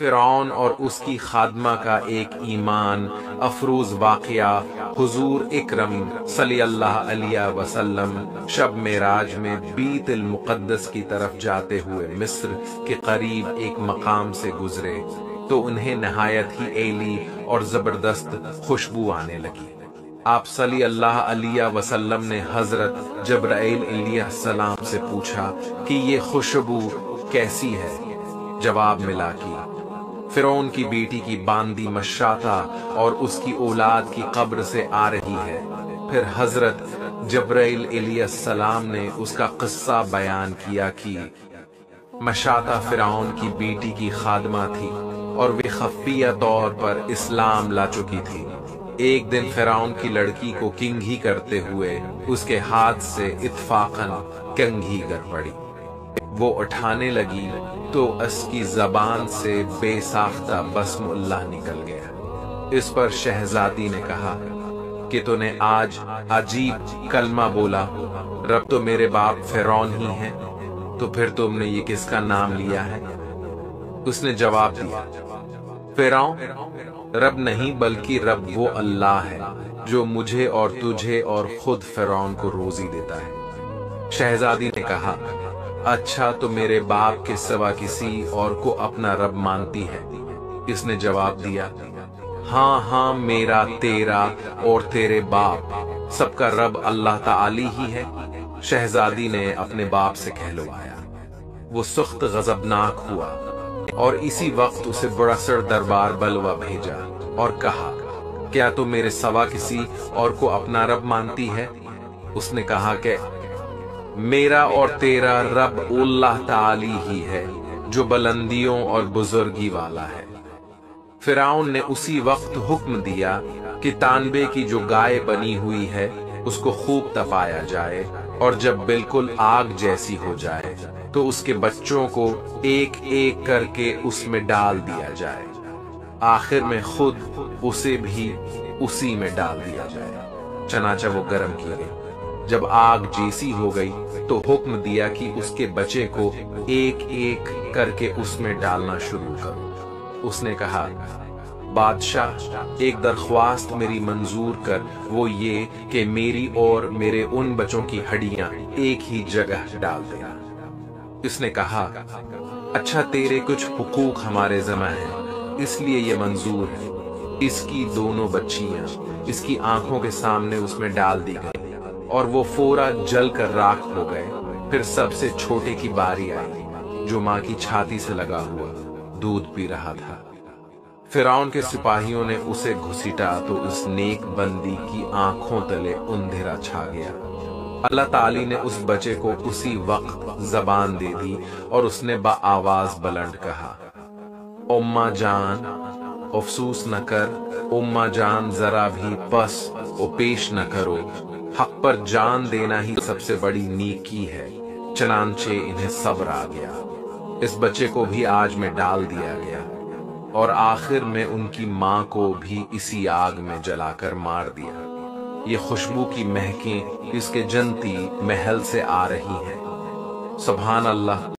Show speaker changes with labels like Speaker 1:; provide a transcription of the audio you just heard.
Speaker 1: فرعون اور اس کی خادمہ کا ایک ایمان افروز واقعہ حضور اکرم صلی اللہ علیہ وسلم شب معراج میں بیت المقدس کی طرف جاتے ہوئے مصر کے قریب ایک مقام سے گزرے تو انہیں نہایت ہی ایلی اور زبردست خوشبو آنے لگی۔ آپ صلی اللہ علیہ وسلم نے حضرت جبرائیل علیہ السلام سے پوچھا کہ یہ خوشبو کیسی ہے؟ جواب ملا کہ فرعون کی بیٹی کی باندی مشاطہ اور اس کی اولاد کی قبر سے آ رہی ہے۔ پھر حضرت جبرائیل علیہ السلام نے اس کا قصہ بیان کیا کہ مشاطہ فرعون کی بیٹی کی خادمہ تھی اور وہ خفیہ طور پر اسلام لا چکی تھی۔ ایک دن فرعون کی لڑکی کو کنگھی کرتے ہوئے اس کے ہاتھ سے اتفاقاً کنگھی گر پڑی۔ وہ اٹھانے لگی تو اس کی زبان سے بے ساختہ بسم اللہ نکل گیا۔ اس پر شہزادی نے کہا کہ تو نے آج عجیب کلمہ بولا، رب تو میرے باپ فرعون ہی ہیں، تو پھر تم نے یہ کس کا نام لیا ہے؟ اس نے جواب دیا، فرعون رب نہیں بلکہ رب وہ اللہ ہے جو مجھے اور تجھے اور خود فرعون کو روزی دیتا ہے۔ شہزادی نے کہا، اچھا تو میرے باپ کے سوا کسی اور کو اپنا رب مانتی ہے؟ اس نے جواب دیا، ہاں ہاں، میرا، تیرا اور تیرے باپ سب کا رب اللہ تعالی ہی ہے۔ شہزادی نے اپنے باپ سے کہلوایا۔ وہ سخت غضبناک ہوا اور اسی وقت اسے برسر دربار بلوا بھیجا اور کہا، کیا تو میرے سوا کسی اور کو اپنا رب مانتی ہے؟ اس نے کہا کہ میرا اور تیرا رب اللہ تعالی ہی ہے جو بلندیوں اور بزرگی والا ہے۔ فرعون نے اسی وقت حکم دیا کہ تانبے کی جو گائے بنی ہوئی ہے اس کو خوب تپایا جائے، اور جب بالکل آگ جیسی ہو جائے تو اس کے بچوں کو ایک ایک کر کے اس میں ڈال دیا جائے، آخر میں خود اسے بھی اسی میں ڈال دیا جائے۔ چنانچہ وہ گرم کی گئی۔ جب آگ جیسی ہو گئی تو حکم دیا کہ اس کے بچے کو ایک ایک کر کے اس میں ڈالنا شروع کرو۔ اس نے کہا، بادشاہ ایک درخواست میری منظور کر، وہ یہ کہ میری اور میرے ان بچوں کی ہڈیاں ایک ہی جگہ ڈال دینا۔ اس نے کہا، اچھا تیرے کچھ حقوق ہمارے ذمہ ہیں، اس لیے یہ منظور ہے۔ اس کی دونوں بچیاں اس کی آنکھوں کے سامنے اس میں ڈال دی گئی اور وہ فورا جل کر راکھ ہو گئے۔ پھر سب سے چھوٹے کی باری آئی جو ماں کی چھاتی سے لگا ہوا دودھ پی رہا تھا۔ فرعون کے سپاہیوں نے اسے گھسیٹا تو اس نیک بندی کی آنکھوں تلے اندھیرا چھا گیا۔ اللہ تعالی نے اس بچے کو اسی وقت زبان دے دی اور اس نے بآواز بلند کہا، اماں جان افسوس نہ کر، اماں جان ذرا بھی پس و پیش نہ کرو، حق پر جان دینا ہی سب سے بڑی نیکی ہے۔ چنانچہ انہیں صبر آ گیا۔ اس بچے کو بھی آگ میں ڈال دیا گیا اور آخر میں ان کی ماں کو بھی اسی آگ میں جلا کر مار دیا۔ یہ خوشبو کی مہکیں اس کے جنتی محل سے آ رہی ہیں۔ سبحان اللہ۔